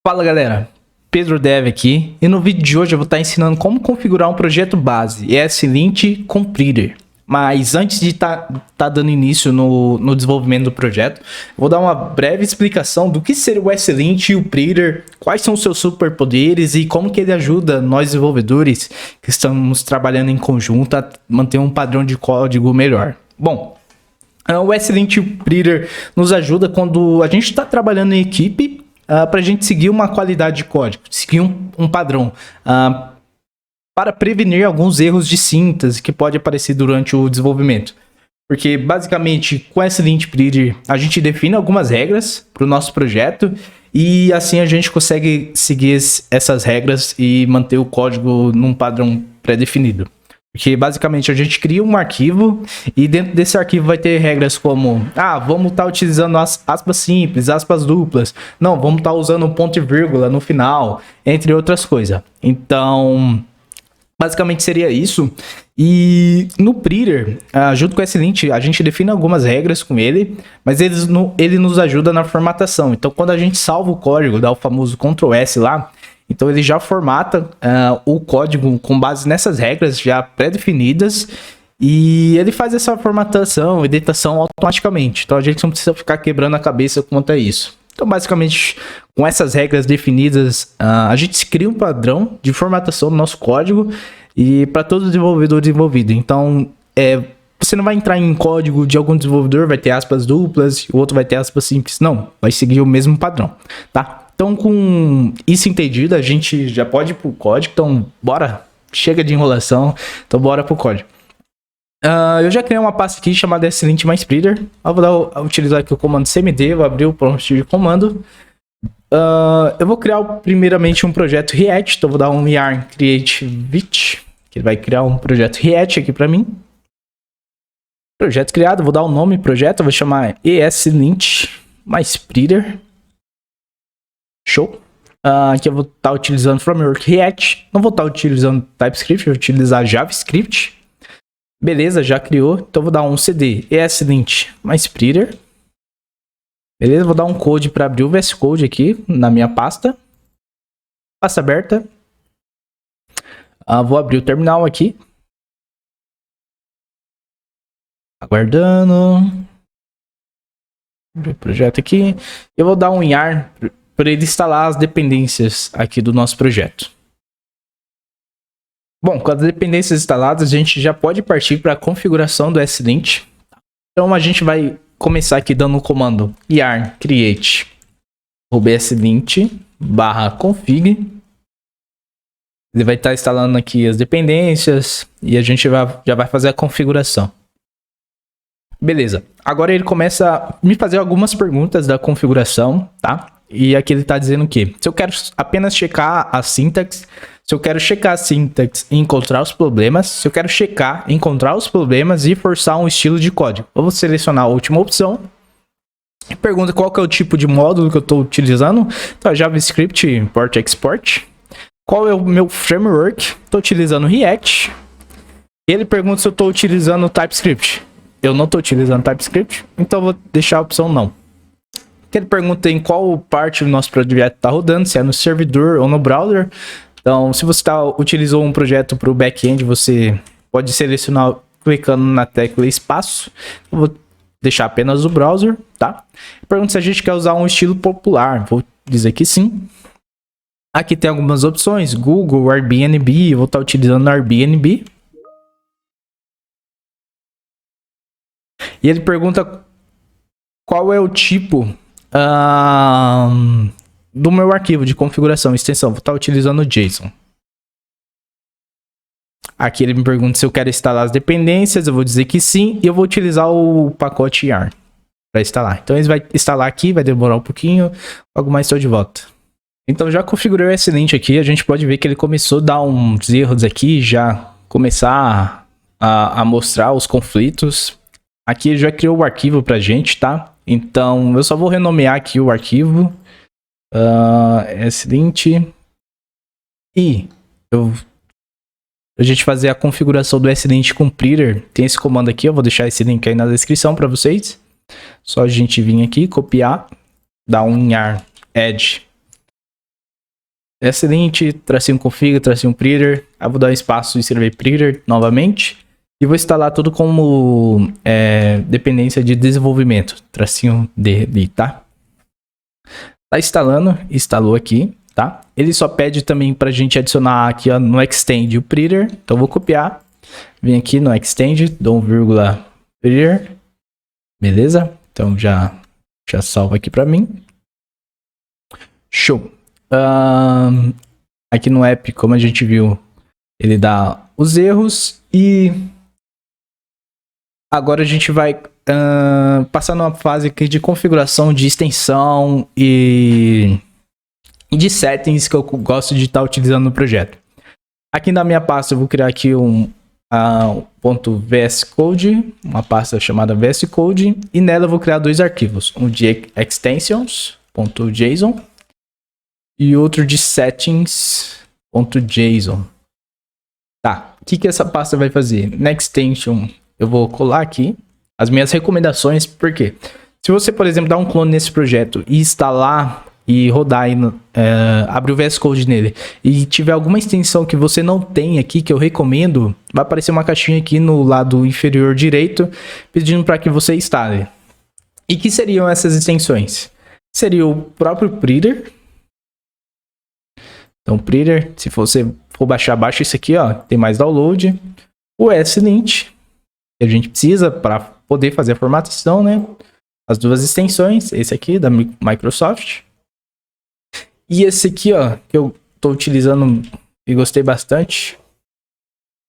Fala galera, Pedro Dev aqui, e no vídeo de hoje eu vou estar ensinando como configurar um projeto base ESLint com Preader. Mas antes de tá dando início no desenvolvimento do projeto, vou dar uma breve explicação do que seria o ESLint e o Preader, quais são os seus superpoderes e como que ele ajuda nós desenvolvedores que estamos trabalhando em conjunto a manter um padrão de código melhor. Bom, o ESLint e o Preader nos ajuda quando a gente está trabalhando em equipe, para a gente seguir uma qualidade de código, seguir um padrão, para prevenir alguns erros de síntese que pode aparecer durante o desenvolvimento. Porque basicamente com ESLint Preader a gente define algumas regras para o nosso projeto e assim a gente consegue seguir essas regras e manter o código num padrão pré-definido. Porque basicamente a gente cria um arquivo e dentro desse arquivo vai ter regras como vamos estar utilizando aspas simples, aspas duplas, não, vamos estar usando ponto e vírgula no final, entre outras coisas. Então, basicamente seria isso. E no Preader, junto com o ESLint, a gente define algumas regras com ele, mas ele nos ajuda na formatação. Então, quando a gente salva o código, dá o famoso Ctrl S lá, então ele já formata o código com base nessas regras já pré-definidas e ele faz essa formatação, editação automaticamente. Então a gente não precisa ficar quebrando a cabeça quanto a isso. Então basicamente com essas regras definidas a gente cria um padrão de formatação do nosso código e para todos os desenvolvedores envolvidos. Então você não vai entrar em código de algum desenvolvedor, vai ter aspas duplas e o outro vai ter aspas simples. Não, vai seguir o mesmo padrão, tá? Então, com isso entendido, a gente já pode ir pro código. Então, bora. Chega de enrolação. Então, bora pro código. Eu já criei uma pasta aqui chamada ESLint mais Preader. Eu vou utilizar aqui o comando cmd. Vou abrir o prompt de comando. Eu vou criar primeiramente um projeto React. Então, vou dar um yarn create vit. Que ele vai criar um projeto React aqui para mim. Projeto criado. Vou dar o nome projeto. Eu vou chamar ESLint mais Preader. Show. Aqui eu vou estar utilizando Framework React. Não vou estar utilizando TypeScript, vou utilizar JavaScript. Beleza, já criou. Então vou dar um cd ESLint mais Preader. Beleza, vou dar um code para abrir o VS Code aqui na minha pasta. Pasta aberta. Vou abrir o terminal aqui. Aguardando. Abrir o projeto aqui. Eu vou dar um yarn para ele instalar as dependências aqui do nosso projeto. Bom, com as dependências instaladas, a gente já pode partir para a configuração do ESLint. Então a gente vai começar aqui dando o comando yarn create ESLint /config. Ele vai estar instalando aqui as dependências e a gente já vai fazer a configuração. Beleza, agora ele começa a me fazer algumas perguntas da configuração, tá? E aqui ele está dizendo o quê? Se eu quero apenas checar a sintaxe, se eu quero checar a sintaxe e encontrar os problemas, se eu quero checar, encontrar os problemas e forçar um estilo de código. Eu vou selecionar a última opção. Pergunta qual que é o tipo de módulo que eu estou utilizando. Então, JavaScript Import Export. Qual é o meu framework? Estou utilizando React. Ele pergunta se eu estou utilizando TypeScript. Eu não estou utilizando TypeScript, então eu vou deixar a opção não. Ele pergunta em qual parte do nosso projeto está rodando, se é no servidor ou no browser. Então, se você utilizou um projeto para o back-end, você pode selecionar clicando na tecla espaço. Eu vou deixar apenas o browser, tá? Pergunta se a gente quer usar um estilo popular. Vou dizer que sim. Aqui tem algumas opções, Google, Airbnb. Eu vou estar utilizando Airbnb. E ele pergunta qual é o tipo do meu arquivo de configuração, extensão. Vou estar utilizando o JSON. Aqui ele me pergunta se eu quero instalar as dependências. Eu vou dizer que sim. E eu vou utilizar o pacote yarn para instalar. Então ele vai instalar aqui, vai demorar um pouquinho. Logo mais estou de volta. Então já configurei o ESLint aqui. A gente pode ver que ele começou a dar uns erros aqui. Já começar a mostrar os conflitos. Aqui ele já criou o arquivo pra gente, tá? Então, eu só vou renomear aqui o arquivo. ESLint. E a gente fazer a configuração do ESLint com Preader, tem esse comando aqui. Eu vou deixar esse link aí na descrição para vocês. Só a gente vir aqui, copiar, dar um yarn add Excelente, tracinho config, tracinho printer. Eu vou dar um espaço e escrever printer novamente. E vou instalar tudo como dependência de desenvolvimento. Tracinho D ali, tá? Tá instalando, instalou aqui, tá? Ele só pede também pra gente adicionar aqui ó, no extend o printer. Então eu vou copiar, vem aqui no extend, dou um vírgula printer. Beleza? Então já salva aqui pra mim. Show. Aqui no app, como a gente viu, ele dá os erros e agora a gente vai passar numa fase aqui de configuração de extensão e de settings que eu gosto de estar utilizando no projeto. Aqui na minha pasta eu vou criar aqui um .vs Code, uma pasta chamada VS Code, e nela eu vou criar dois arquivos, um de extensions.json e outro de settings.json. Tá, o que essa pasta vai fazer? Na extension eu vou colar aqui as minhas recomendações, porque se você, por exemplo, dar um clone nesse projeto e instalar e rodar aí, abrir o VS Code nele e tiver alguma extensão que você não tem aqui, que eu recomendo, vai aparecer uma caixinha aqui no lado inferior direito pedindo para que você instale. E que seriam essas extensões? Seria o próprio printer. Então, printer, se você for baixar, baixa isso aqui, ó, tem mais download. O ESLint, que a gente precisa para poder fazer a formatação, né? As duas extensões, esse aqui da Microsoft. E esse aqui, ó, que eu tô utilizando e gostei bastante,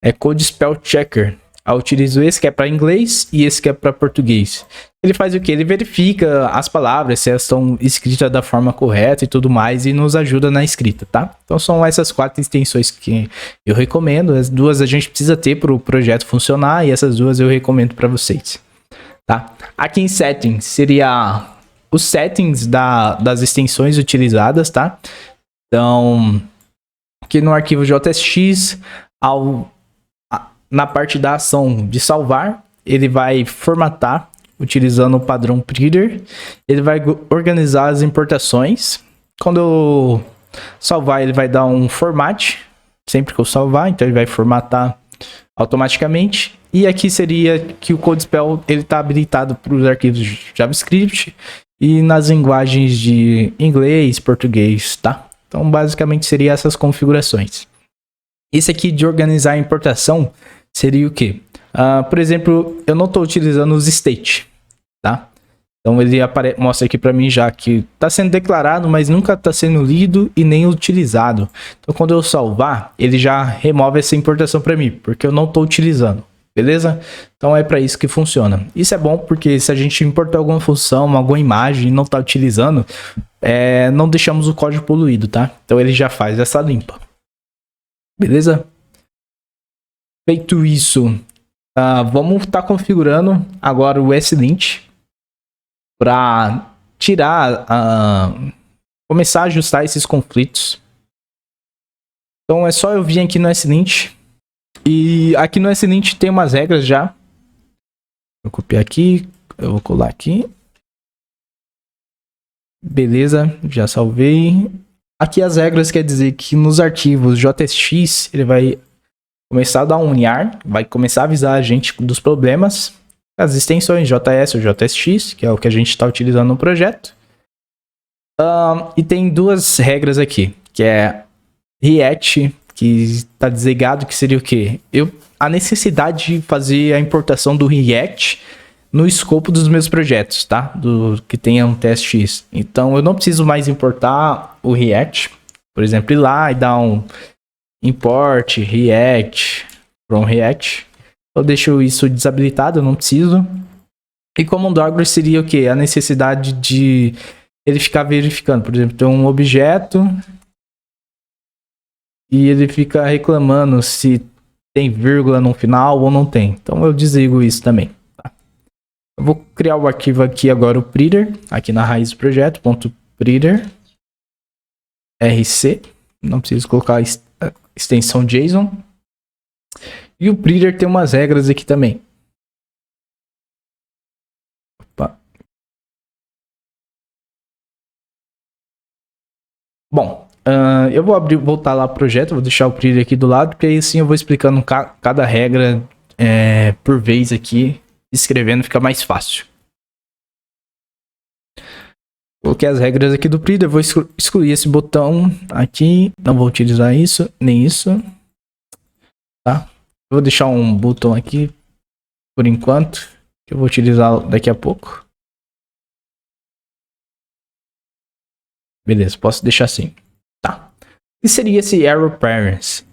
é Code Spell Checker. Eu utilizo esse que é para inglês e esse que é para português. Ele faz o que? Ele verifica as palavras, se elas estão escritas da forma correta e tudo mais, e nos ajuda na escrita, tá? Então são essas 4 extensões que eu recomendo. As duas a gente precisa ter para o projeto funcionar, e essas duas eu recomendo para vocês, tá? Aqui em Settings seria os settings das extensões utilizadas, tá? Então, aqui no arquivo JSX, na parte da ação de salvar, ele vai formatar utilizando o padrão printer. Ele vai organizar as importações. Quando eu salvar, ele vai dar um format sempre que eu salvar, então ele vai formatar automaticamente. E aqui seria que o Code Spell ele está habilitado para os arquivos JavaScript e nas linguagens de inglês, português, tá? Então basicamente seria essas configurações. Esse aqui de organizar a importação seria o que? Por exemplo, eu não estou utilizando os state, tá? Então ele mostra aqui para mim já que está sendo declarado, mas nunca está sendo lido e nem utilizado. Então quando eu salvar, ele já remove essa importação para mim, porque eu não estou utilizando, beleza? Então é para isso que funciona. Isso é bom porque se a gente importar alguma função, alguma imagem e não está utilizando, não deixamos o código poluído, tá? Então ele já faz essa limpa. Beleza? Feito isso, vamos estar configurando agora o ESLint para tirar, começar a ajustar esses conflitos. Então é só eu vir aqui no ESLint e aqui no ESLint tem umas regras já. Vou copiar aqui, eu vou colar aqui. Beleza, já salvei. Aqui as regras quer dizer que nos arquivos JSX ele vai começar a dar um YAR, vai começar a avisar a gente dos problemas. As extensões JS ou JSX, que é o que a gente está utilizando no projeto. E tem duas regras aqui, que é React, que está desligado, que seria o quê? A necessidade de fazer a importação do React no escopo dos meus projetos, tá? Que tenha um TSX. Então eu não preciso mais importar o React, por exemplo, ir lá e dar um import React from React. Eu deixo isso desabilitado, eu não preciso. E Common Dogger seria o que? A necessidade de ele ficar verificando. Por exemplo, tem um objeto e ele fica reclamando se tem vírgula no final ou não tem. Então eu desligo isso também. Tá? Eu vou criar o arquivo aqui agora, o printer, aqui na raiz do projeto, .printer rc. Não preciso colocar extensão JSON. E o printer tem umas regras aqui também. Opa. Bom, Eu vou voltar lá pro projeto, vou deixar o Prettier aqui do lado, porque aí sim eu vou explicando cada regra por vez aqui, escrevendo fica mais fácil. Coloquei as regras aqui do Prettier, vou excluir esse botão aqui, não vou utilizar isso, nem isso, tá? Eu vou deixar um botão aqui por enquanto, que eu vou utilizar daqui a pouco. Beleza, posso deixar assim. Tá. O que seria esse Arrow Parents?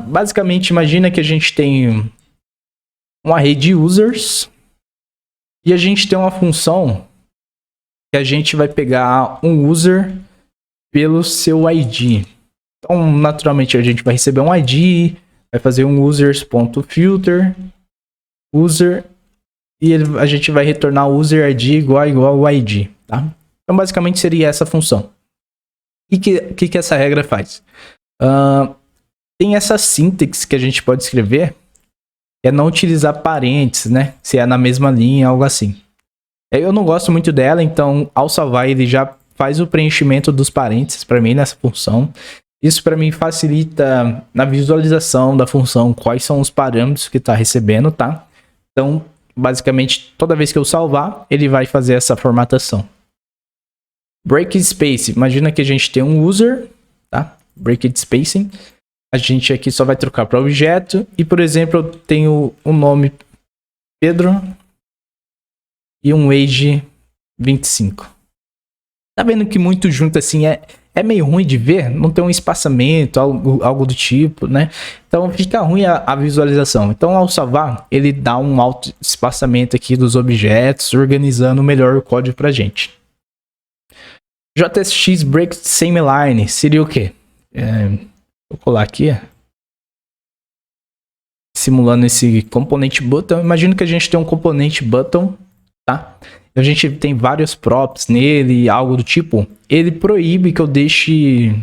Basicamente, imagina que a gente tem um array de users e a gente tem uma função que a gente vai pegar um user pelo seu ID. Então, naturalmente, a gente vai receber um ID, vai fazer um users.filter, user, e a gente vai retornar o user ID igual ao ID, tá? Então, basicamente, seria essa função. E o que essa regra faz? Tem essa sintaxe que a gente pode escrever, que é não utilizar parênteses, né? Se é na mesma linha, algo assim. Eu não gosto muito dela, então, ao salvar, ele já faz o preenchimento dos parênteses para mim nessa função. Isso para mim facilita na visualização da função quais são os parâmetros que está recebendo, tá? Então, basicamente, toda vez que eu salvar, ele vai fazer essa formatação. Break space, imagina que a gente tem um user, tá? Break spacing. A gente aqui só vai trocar para objeto. E, por exemplo, eu tenho um nome Pedro e um age 25. Tá vendo que muito junto assim é meio ruim de ver? Não tem um espaçamento, algo do tipo, né? Então fica ruim a visualização. Então ao salvar, ele dá um alto espaçamento aqui dos objetos, organizando melhor o código pra gente. JSX break same line seria o quê? Vou colar aqui. Simulando esse componente button. Imagina que a gente tem um componente button, tá? A gente tem vários props nele, algo do tipo. Ele proíbe que eu deixe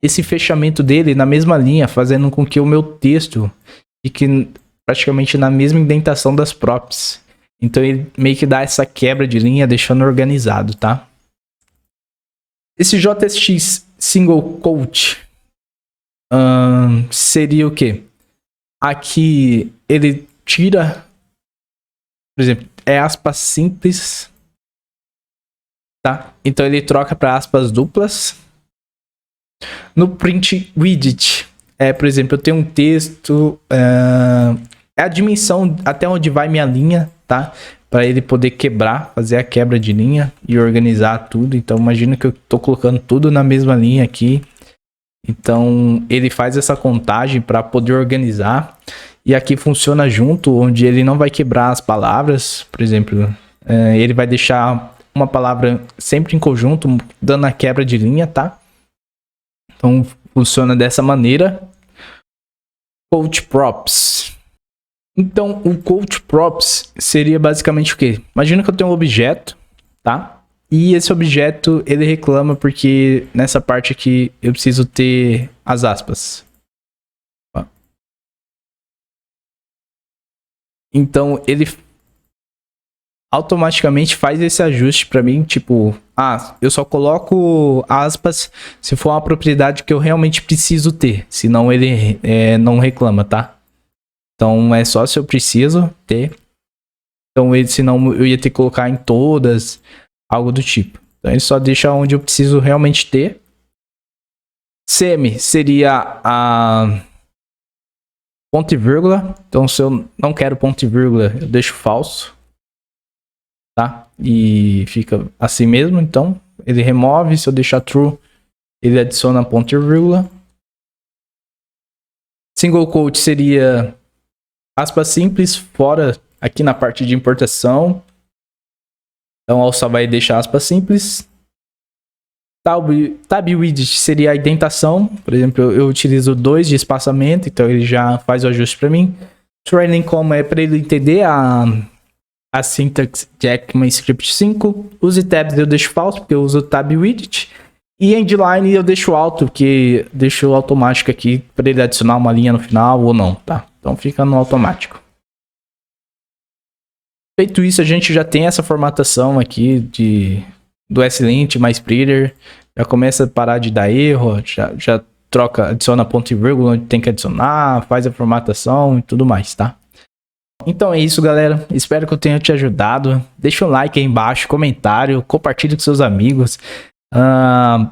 esse fechamento dele na mesma linha, fazendo com que o meu texto fique praticamente na mesma indentação das props. Então ele meio que dá essa quebra de linha, deixando organizado, tá? Esse JSX single quote seria o quê? Aqui ele tira, por exemplo, aspas simples, tá? Então ele troca para aspas duplas. No print widget, por exemplo, eu tenho um texto, é a dimensão até onde vai minha linha, tá? Para ele poder quebrar, fazer a quebra de linha e organizar tudo. Então imagina que eu tô colocando tudo na mesma linha aqui. Então ele faz essa contagem para poder organizar. E aqui funciona junto, onde ele não vai quebrar as palavras. Por exemplo, ele vai deixar uma palavra sempre em conjunto, dando a quebra de linha, tá? Então funciona dessa maneira. Quote props. Então o quote props seria basicamente o quê? Imagina que eu tenho um objeto, tá? E esse objeto ele reclama porque nessa parte aqui eu preciso ter as aspas. Então ele automaticamente faz esse ajuste para mim, tipo, eu só coloco aspas se for uma propriedade que eu realmente preciso ter, senão ele não reclama, tá? Então é só se eu preciso ter. Então senão eu ia ter que colocar em todas, algo do tipo. Então ele só deixa onde eu preciso realmente ter. Semi seria a ponto e vírgula. Então se eu não quero ponto e vírgula, eu deixo falso, tá? E fica assim mesmo. Então ele remove. Se eu deixar true, ele adiciona ponto e vírgula. Single quote seria aspas simples fora aqui na parte de importação. Então ao salvar ele deixa aspas simples. Tab widget seria a indentação. Por exemplo, eu utilizo 2 de espaçamento, então ele já faz o ajuste para mim. Trailing comma é para ele entender a sintaxe de ECMAScript 5. Use tabs eu deixo falso, porque eu uso tab widget. E endline eu deixo alto, porque deixo automático aqui para ele adicionar uma linha no final ou não, tá? Então fica no automático. Feito isso, a gente já tem essa formatação aqui do ESLint mais Prettier. já começa a parar de dar erro, já troca, adiciona ponto e vírgula onde tem que adicionar, faz a formatação e tudo mais, tá? Então é isso, galera. Espero que eu tenha te ajudado. Deixa um like aí embaixo, comentário, compartilhe com seus amigos.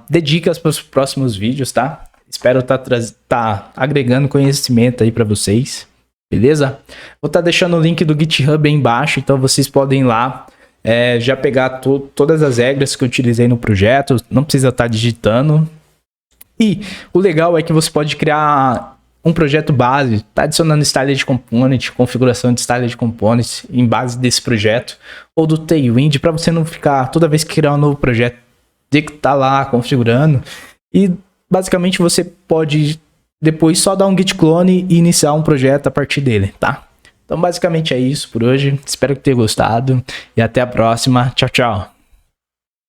Dê dicas para os próximos vídeos, tá? Espero tá agregando conhecimento aí para vocês, beleza? Vou estar deixando o link do GitHub aí embaixo, então vocês podem ir lá, já pegar todas as regras que eu utilizei no projeto, não precisa estar digitando. E o legal é que você pode criar um projeto base, tá adicionando style de component, configuração de style de components em base desse projeto, ou do Tailwind, para você não ficar toda vez que criar um novo projeto, ter que estar lá configurando. E basicamente você pode depois só dar um git clone e iniciar um projeto a partir dele, tá? Então basicamente é isso por hoje. Espero que tenha gostado e até a próxima. Tchau, tchau.